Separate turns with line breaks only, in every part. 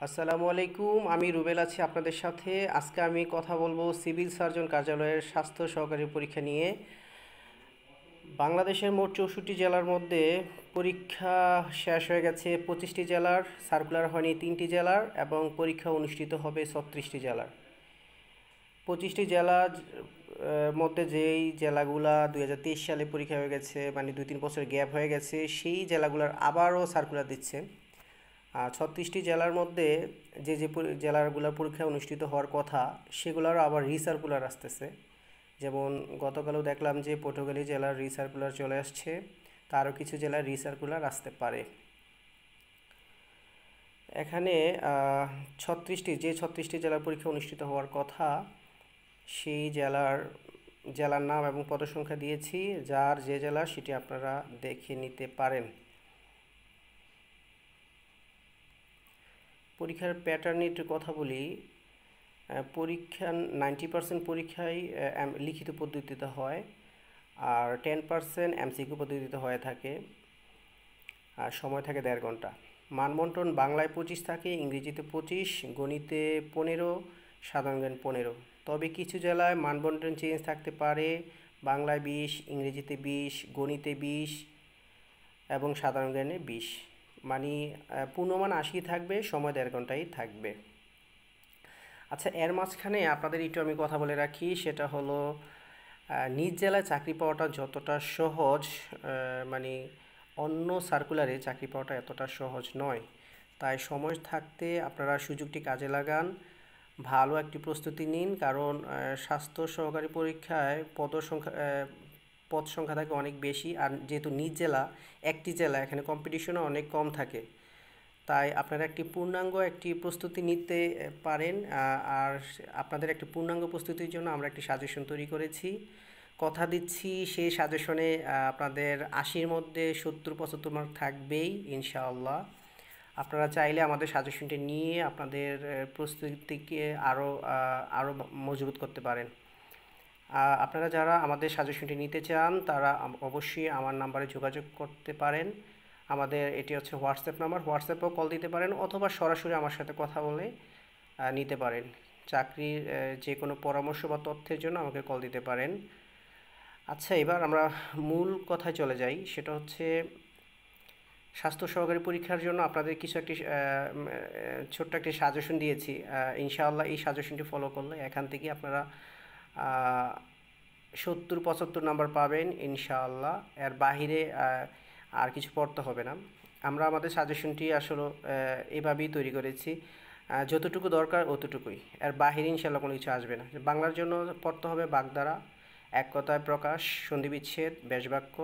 আসসালামু আলাইকুম। আমি রুবেল আছি আপনাদের সাথে। আজকে আমি কথা বলবো সিভিল সার্জন কার্যালয়ের স্বাস্থ্য সহকারী পরীক্ষা নিয়ে। বাংলাদেশের মোট 64টি জেলার মধ্যে পরীক্ষা শেষ হয়ে গেছে 25টি জেলার, সার্কুলার হয়নি 3টি জেলার এবং পরীক্ষা অনুষ্ঠিত হবে 36টি জেলার। 25টি জেলার মধ্যে যেই জেলাগুলা 2023 সালে পরীক্ষা হয়ে গেছে, মানে 2-3 বছর গ্যাপ হয়ে গেছে, সেই জেলাগুলোর আবারও সার্কুলার দিচ্ছে। আর 36টি জেলার মধ্যে যে যে জেলাগুলোর পরীক্ষা অনুষ্ঠিত হওয়ার কথা সেগুলোরও আবার রিসার্কুলার আসতেছে। যেমন গতকালও দেখলাম যে পটুয়াখালী জেলার রিসার্কুলার চলে আসছে, তারও কিছু জেলার রিসার্কুলার আসতে পারে। এখানে 36টি জেলার পরীক্ষা অনুষ্ঠিত হওয়ার কথা, সেই জেলার নাম এবং পদসংখ্যা দিয়েছি। যার যে জেলা সেটি আপনারা দেখে নিতে পারেন। পরীক্ষার প্যাটার্ন একটু কথা বলি। পরীক্ষা 90% পরীক্ষাই লিখিত পদ্ধতিতে হয়, আর 10% এমসিকিউ পদ্ধতিতে হয়ে থাকে, আর সময় থাকে 1.5 ঘন্টা। মানবন্টন বাংলায় 25 থাকে, ইংরেজিতে 25, গণিতে 15, সাধারণ জ্ঞান 15। তবে কিছু জেলায় মানবন্টন চেঞ্জ থাকতে পারে, বাংলায় 20, ইংরেজিতে 20, গণিতে 20 এবং সাধারণ জ্ঞানে 20। মানে পূর্ণমান 80 থাকবে, সময় 1.5 ঘন্টাই থাকবে। আচ্ছা, এর মাঝখানে আপনাদের একটু আমি কথা বলে রাখি, সেটা হলো নিজ জেলায় চাকরি পাওয়াটা যতটা সহজ, মানে অন্য সার্কুলারে চাকরি পাওয়াটা এতটা সহজ নয়। তাই সময় থাকতে আপনারা সুযোগটি কাজে লাগান, ভালো একটি প্রস্তুতি নিন। কারণ স্বাস্থ্য সহকারী পরীক্ষায় পদ সংখ্যা থাকে অনেক বেশি, আর যেহেতু নিজ জেলা একটি জেলা, এখানে কম্পিটিশনও অনেক কম থাকে। তাই আপনারা একটি প্রস্তুতি নিতে পারেন। আর আপনাদের একটি পূর্ণাঙ্গ প্রস্তুতির জন্য আমরা একটি সাজেশন তৈরি করেছি। কথা দিচ্ছি, সেই সাজেশনে আপনাদের 80-র মধ্যে 70-75 মার্ক থাকবেই ইনশাআল্লাহ। আপনারা চাইলে আমাদের সাজেশনটি নিয়ে আপনাদের প্রস্তুতিকে আরও মজবুত করতে পারেন। আপনারা যারা আমাদের সাজেশনটি নিতে চান তারা অবশ্যই আমার নাম্বারে যোগাযোগ করতে পারেন। আমাদের এটি হচ্ছে হোয়াটসঅ্যাপ নাম্বার, হোয়াটসঅ্যাপেও কল দিতে পারেন অথবা সরাসরি আমার সাথে কথা বলে নিতে পারেন। চাকরির যে কোনো পরামর্শ বা তথ্যের জন্য আমাকে কল দিতে পারেন। আচ্ছা, এবার আমরা মূল কথায় চলে যাই। সেটা হচ্ছে স্বাস্থ্য সহকারী পরীক্ষার জন্য আপনাদের ছোট্ট একটি সাজেশন দিয়েছি। ইনশাআল্লাহ এই সাজেশনটি ফলো করলে এখান থেকে আপনারা 70-75 নাম্বার পাবেন ইনশাআল্লাহ। এর বাহিরে আর কিছু পড়তে হবে না। আমরা আমাদের সাজেশনটি আসলে এভাবেই তৈরি করেছি, যতটুকু দরকার অতটুকুই, এর বাহিরে ইনশাআল্লাহ কোনো কিছু আসবে না। বাংলার জন্য পড়তে হবে বাগধারা, এক কথায় প্রকাশ, সন্ধিবিচ্ছেদ, ব্যাসবাক্য,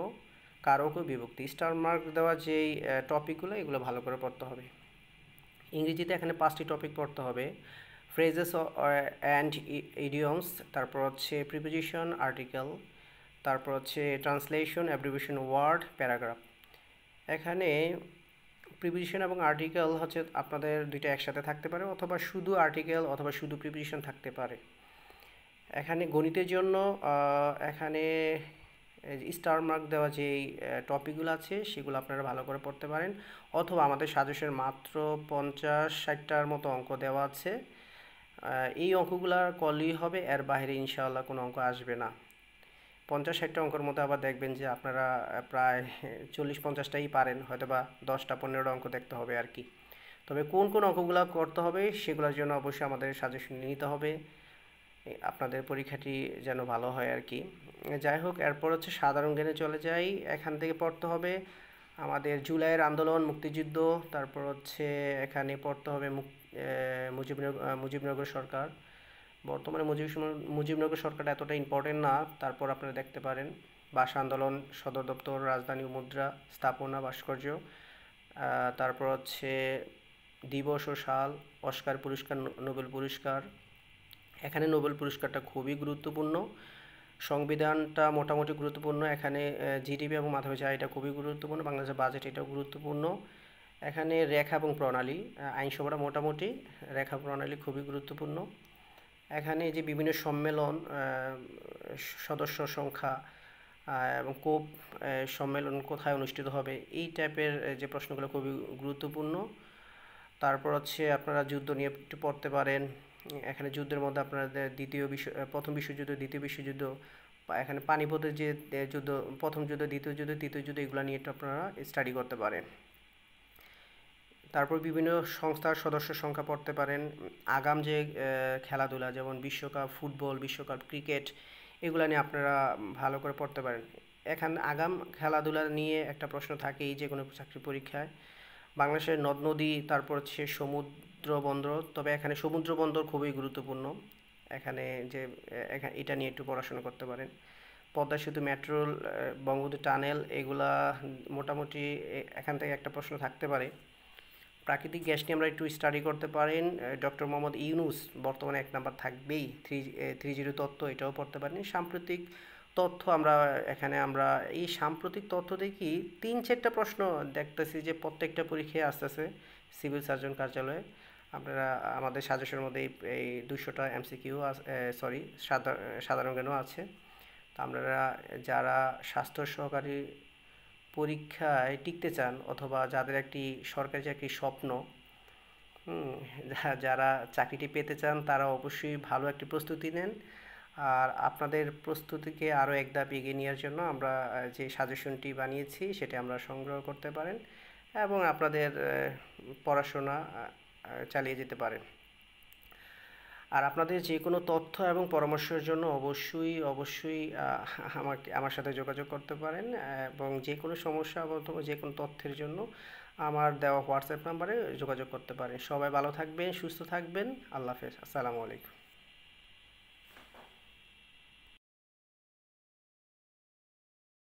কারক ও বিভক্তি। স্টার মার্ক দেওয়া যেই টপিকগুলো, এগুলো ভালো করে পড়তে হবে। ইংরেজিতে এখানে 5টি টপিক পড়তে হবে: ফ্রেজেস অ্যান্ড ইডিয়মস, তারপর হচ্ছে প্রিপোজিশন, আর্টিকেল, তারপর হচ্ছে ট্রান্সলেশন, অ্যাব্রিভিয়েশন, ওয়ার্ড, প্যারাগ্রাফ। এখানে প্রিপোজিশন এবং আর্টিকেল হচ্ছে আপনাদের দুইটা একসাথে থাকতে পারে, অথবা শুধু আর্টিকেল অথবা শুধু প্রিপোজিশন থাকতে পারে। এখানে গণিতের জন্য এখানে স্টার মার্ক দেওয়া যেই টপিকগুলো আছে সেগুলো আপনারা ভালো করে পড়তে পারেন, অথবা আমাদের সাজেশন মাত্র 50-60টার মতো অঙ্ক দেওয়া আছে। এই অঙ্কগুলো করলেই হবে, এর বাইরে ইনশাআল্লাহ কোনো অঙ্ক আসবে না। 50-60টা অঙ্কের মধ্যে আবার দেখবেন যে আপনারা প্রায় 40-50টাই পারেন, হয়তো বা 10-15টা অঙ্ক দেখতে হবে আর কি। তবে কোন কোন অঙ্কগুলো করতে হবে সেগুলোর জন্য অবশ্যই আমাদের সাজেশন নিতে হবে, আপনাদের পরীক্ষাটি যেন ভালো হয় আর কি। যাই হোক, এরপর হচ্ছে সাধারণ জ্ঞানে চলে যাই। এখান থেকে পড়তে হবে আমাদের জুলাইয়ের আন্দোলন, মুক্তিযুদ্ধ, তারপর হচ্ছে এখানে পড়তে হবে মুজিবনগর সরকার। বর্তমানে মুজিবনগর সরকারটা এতটা ইম্পর্টেন্ট না, তারপর আপনারা দেখতে পারেন ভাষা আন্দোলন, সদর দপ্তর, রাজধানী ও মুদ্রা, স্থাপনা, ভাস্কর্য, তারপর হচ্ছে দিবস ও সাল, অস্কার পুরস্কার, নোবেল পুরস্কার। এখানে নোবেল পুরস্কারটা খুবই গুরুত্বপূর্ণ, সংবিধানটা মোটামুটি গুরুত্বপূর্ণ, এখানে জিডিপি এবং মাথাপিছু আয় এটা খুবই গুরুত্বপূর্ণ, বাংলাদেশের বাজেট এটাও গুরুত্বপূর্ণ। এখানে রেখা এবং প্রণালী, আইনসভাটা মোটামুটি, রেখা প্রণালী খুবই গুরুত্বপূর্ণ। এখানে যে বিভিন্ন সম্মেলন, সদস্য সংখ্যা এবং কোপ সম্মেলন কোথায় অনুষ্ঠিত হবে, এই টাইপের যে প্রশ্নগুলো খুবই গুরুত্বপূর্ণ। তারপর হচ্ছে আপনারা যুদ্ধ নিয়ে একটু পড়তে পারেন। এখানে যুদ্ধের মধ্যে আপনাদের প্রথম বিশ্বযুদ্ধ, দ্বিতীয় বিশ্বযুদ্ধ, এখানে পানিপথের যে যুদ্ধ, প্রথম যুদ্ধ, দ্বিতীয় যুদ্ধ, তৃতীয় যুদ্ধ, এগুলো নিয়ে একটু আপনারা স্টাডি করতে পারেন। তারপর বিভিন্ন সংস্থার সদস্য সংখ্যা পড়তে পারেন। আগাম যে খেলাধুলা, যেমন বিশ্বকাপ ফুটবল, বিশ্বকাপ ক্রিকেট, এগুলো নিয়ে আপনারা ভালো করে পড়তে পারেন। এখানে আগাম খেলাধুলা নিয়ে একটা প্রশ্ন থাকেই যে কোনো চাকরি পরীক্ষায়। বাংলাদেশের নদ নদী, তারপর হচ্ছে সমুদ্র বন্দর, তবে এখানে সমুদ্র বন্দর খুবই গুরুত্বপূর্ণ। এখানে যে এটা নিয়ে একটু পড়াশোনা করতে পারেন। পদ্মা সেতু, মেট্রো রেল, বঙ্গবন্ধু টানেল, এগুলা মোটামুটি এখান থেকে একটা প্রশ্ন থাকতে পারে। প্রাকৃতিক গ্যাস নিয়ে আমরা একটু স্টাডি করতে পারেন। ডক্টর মোহাম্মদ ইউনুস বর্তমানে 1 নাম্বার থাকবেই। 3.0 তত্ত্ব, এটাও পড়তে পারেন। সাম্প্রতিক তথ্য আমরা এই সাম্প্রতিক তথ্য দেখি 3-4টা প্রশ্ন দেখতেছি যে প্রত্যেকটা পরীক্ষায় আসতেছে সিভিল সার্জন কার্যালয়ে। আপনারা আমাদের সাজেশনের মধ্যে এই 200টা এমসিকিউ, সরি, সাধারণ জ্ঞানও আছে। তো আপনারা যারা স্বাস্থ্য সহকারী পরীক্ষায় টিকতে চান, অথবা যাদের একটি সরকারি চাকরির স্বপ্ন, যারা চাকরিটি পেতে চান, তারা অবশ্যই ভালো একটি প্রস্তুতি নেন। আর আপনাদের প্রস্তুতিকে আরও এক ধাপ এগিয়ে নেওয়ার জন্য আমরা যে সাজেশনটি বানিয়েছি সেটা আমরা সংগ্রহ করতে পারেন এবং আপনাদের পড়াশোনা চালিয়ে যেতে পারেন। আর আপনাদের যে কোনো তথ্য এবং পরামর্শের জন্য অবশ্যই আমার সাথে যোগাযোগ করতে পারেন, এবং যে কোনো সমস্যা অথবা যে কোনো তথ্যের জন্য আমার দেওয়া হোয়াটসঅ্যাপ নাম্বারে যোগাযোগ করতে পারেন। সবাই ভালো থাকবেন, সুস্থ থাকবেন। আল্লাহ হাফেজ। আসসালামু আলাইকুম।